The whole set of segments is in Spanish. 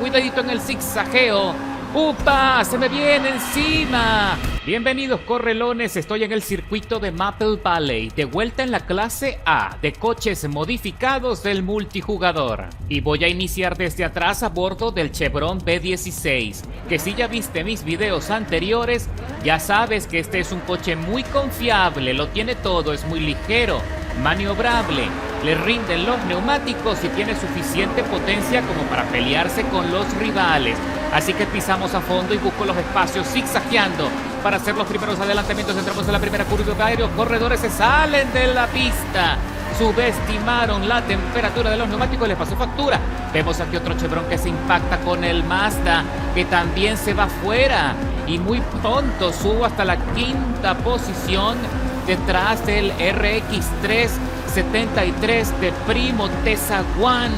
cuidadito en el zigzagueo. ¡Upa! ¡Se me viene encima! Bienvenidos correlones, estoy en el circuito de Maple Valley, de vuelta en la clase A de coches modificados del multijugador. Y voy a iniciar desde atrás a bordo del Chevron B16, que si ya viste mis videos anteriores, ya sabes que este es un coche muy confiable, lo tiene todo, es muy ligero, maniobrable, le rinden los neumáticos y tiene suficiente potencia como para pelearse con los rivales. Así que pisamos a fondo y busco los espacios zigzagueando para hacer los primeros adelantamientos. Entramos en la primera curva aérea, corredores se salen de la pista. Subestimaron la temperatura de los neumáticos y les pasó factura. Vemos aquí otro Chevron que se impacta con el Mazda, que también se va fuera. Y muy pronto subo hasta la quinta posición detrás del RX373 de Primo Tezaguán,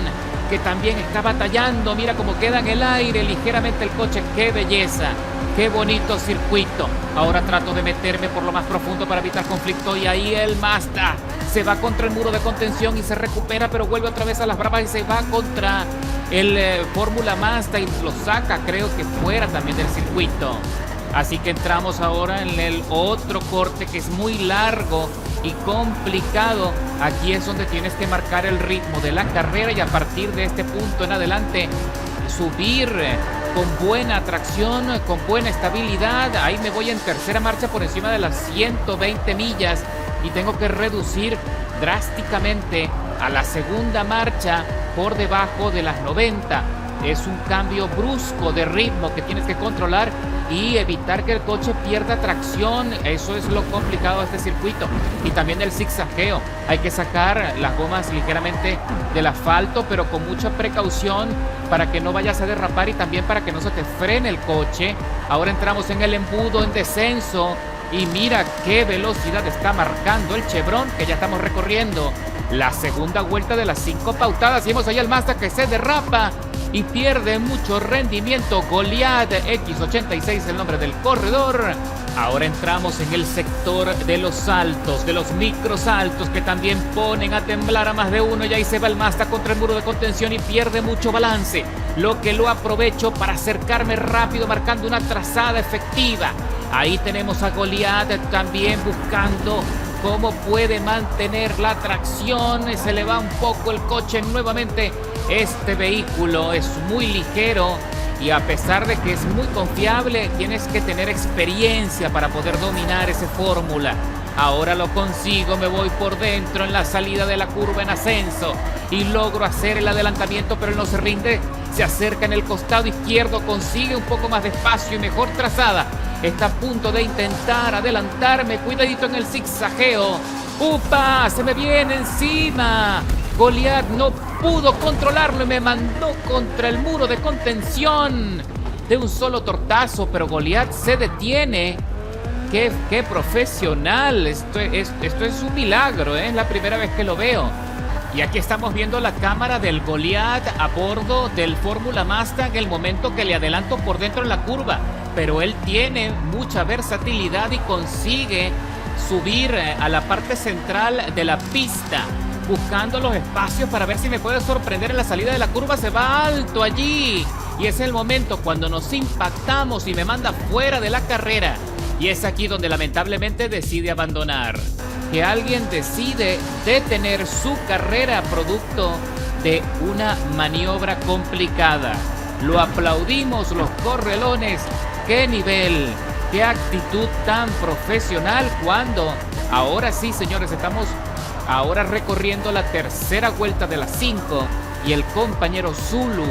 que también está batallando. Mira cómo queda en el aire ligeramente el coche. ¡Qué belleza! ¡Qué bonito circuito! Ahora trato de meterme por lo más profundo para evitar conflicto. Y ahí el Mazda se va contra el muro de contención y se recupera, pero vuelve otra vez a las bravas y se va contra el Fórmula Mazda y lo saca, creo que fuera también del circuito. Así que entramos ahora en el otro corte que es muy largo y complicado. Aquí es donde tienes que marcar el ritmo de la carrera y a partir de este punto en adelante subir con buena tracción, con buena estabilidad. Ahí me voy en tercera marcha por encima de las 120 millas y tengo que reducir drásticamente a la segunda marcha por debajo de las 90. Es un cambio brusco de ritmo que tienes que controlar y evitar que el coche pierda tracción. Eso es lo complicado de este circuito. Y también el zigzagueo. Hay que sacar las gomas ligeramente del asfalto, pero con mucha precaución para que no vayas a derrapar y también para que no se te frene el coche. Ahora entramos en el embudo en descenso y mira qué velocidad está marcando el Chevron, que ya estamos recorriendo la segunda vuelta de las 5 pautadas. Y vemos ahí al Mazda que se derrapa y pierde mucho rendimiento. Goliath X86, el nombre del corredor. Ahora entramos en el sector de los saltos, de los microsaltos que también ponen a temblar a más de uno. Y ahí se va el Mazda contra el muro de contención y pierde mucho balance, lo que lo aprovecho para acercarme rápido marcando una trazada efectiva. Ahí tenemos a Goliath también buscando cómo puede mantener la tracción. Se le va un poco el coche nuevamente. Este vehículo es muy ligero y a pesar de que es muy confiable, tienes que tener experiencia para poder dominar esa fórmula. Ahora lo consigo, me voy por dentro en la salida de la curva en ascenso y logro hacer el adelantamiento, pero él no se rinde. Se acerca en el costado izquierdo, consigue un poco más de espacio y mejor trazada. Está a punto de intentar adelantarme. Cuidadito en el zigzagueo. ¡Upa! ¡Se me viene encima! Goliath no pudo controlarlo y me mandó contra el muro de contención de un solo tortazo, pero Goliath se detiene. ¡Qué profesional! Esto es un milagro, ¿eh? Es la primera vez que lo veo. Y aquí estamos viendo la cámara del Goliath a bordo del Fórmula Mazda en el momento que le adelanto por dentro en la curva. Pero él tiene mucha versatilidad y consigue subir a la parte central de la pista, buscando los espacios para ver si me puede sorprender en la salida de la curva. Se va alto allí y es el momento cuando nos impactamos y me manda fuera de la carrera. Y es aquí donde lamentablemente decide abandonar. Que alguien decide detener su carrera producto de una maniobra complicada. Lo aplaudimos los correlones. ¡Qué nivel! ¡Qué actitud tan profesional! Cuando ahora sí, señores, estamos ahora recorriendo la tercera vuelta de las 5 y el compañero Zulu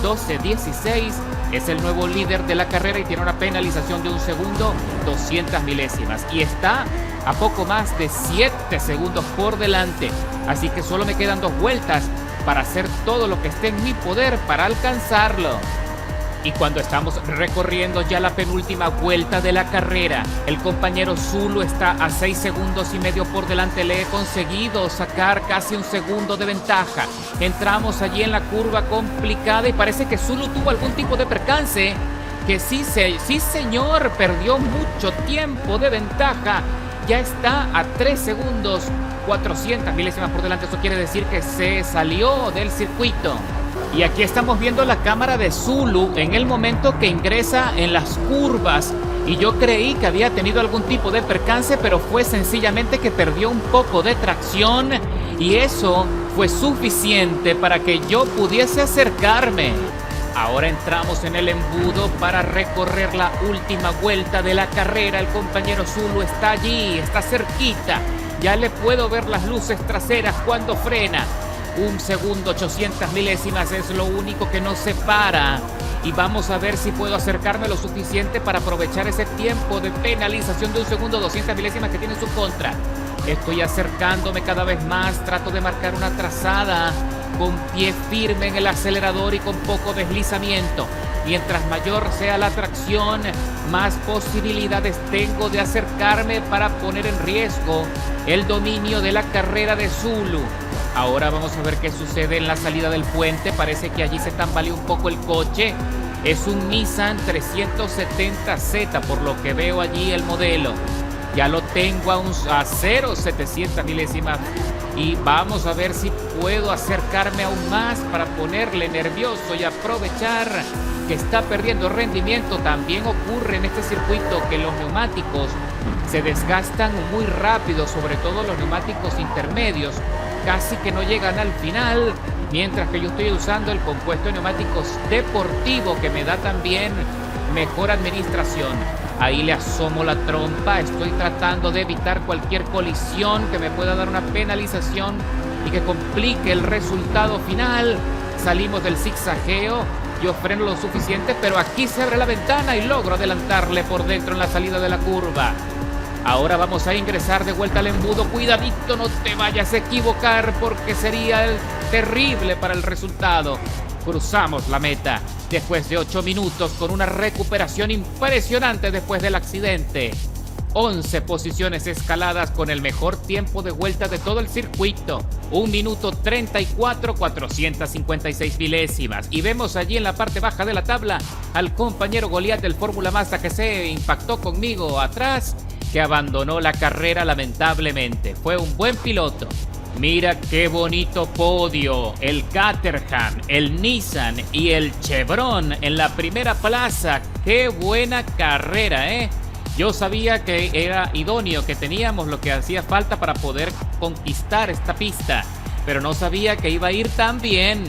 1216 es el nuevo líder de la carrera y tiene una penalización de 1 segundo, 200 milésimas y está a poco más de 7 segundos por delante. Así que solo me quedan 2 vueltas para hacer todo lo que esté en mi poder para alcanzarlo. Y cuando estamos recorriendo ya la penúltima vuelta de la carrera, el compañero Zulu está a 6 segundos y medio por delante. Le he conseguido sacar casi 1 segundo de ventaja. Entramos allí en la curva complicada y parece que Zulu tuvo algún tipo de percance. Que sí señor, perdió mucho tiempo de ventaja. Ya está a 3 segundos, 400 milésimas por delante. Eso quiere decir que se salió del circuito. Y aquí estamos viendo la cámara de Zulu en el momento que ingresa en las curvas. Y yo creí que había tenido algún tipo de percance, pero fue sencillamente que perdió un poco de tracción. Y eso fue suficiente para que yo pudiese acercarme. Ahora entramos en el embudo para recorrer la última vuelta de la carrera. El compañero Zulu está allí, está cerquita. Ya le puedo ver las luces traseras cuando frena. 1 segundo, 800 milésimas es lo único que nos separa. Y vamos a ver si puedo acercarme lo suficiente para aprovechar ese tiempo de penalización de 1 segundo, 200 milésimas que tiene en su contra. Estoy acercándome cada vez más, trato de marcar una trazada con pie firme en el acelerador y con poco deslizamiento. Mientras mayor sea la tracción, más posibilidades tengo de acercarme para poner en riesgo el dominio de la carrera de Zulu. Ahora vamos a ver qué sucede en la salida del puente. Parece que allí se tambaleó un poco el coche. Es un Nissan 370Z por lo que veo allí el modelo. Ya lo tengo a 0,700 milésimas. Y vamos a ver si puedo acercarme aún más para ponerle nervioso y aprovechar que está perdiendo rendimiento. También ocurre en este circuito que los neumáticos se desgastan muy rápido, sobre todo los neumáticos intermedios. Casi que no llegan al final, mientras que yo estoy usando el compuesto de neumáticos deportivo que me da también mejor administración. Ahí le asomo la trompa, estoy tratando de evitar cualquier colisión que me pueda dar una penalización y que complique el resultado final. Salimos del zigzagueo, yo freno lo suficiente, pero aquí se abre la ventana y logro adelantarle por dentro en la salida de la curva. Ahora vamos a ingresar de vuelta al embudo. Cuidadito, no te vayas a equivocar porque sería terrible para el resultado. Cruzamos la meta después de 8 minutos con una recuperación impresionante después del accidente. 11 posiciones escaladas con el mejor tiempo de vuelta de todo el circuito. 1 minuto 34, 456 milésimas. Y vemos allí en la parte baja de la tabla al compañero Goliat del Fórmula Mazda que se impactó conmigo atrás, que abandonó la carrera lamentablemente. Fue un buen piloto. Mira qué bonito podio. El Caterham, el Nissan y el Chevron en la primera plaza. Qué buena carrera, ¿eh? Yo sabía que era idóneo, que teníamos lo que hacía falta para poder conquistar esta pista, pero no sabía que iba a ir tan bien.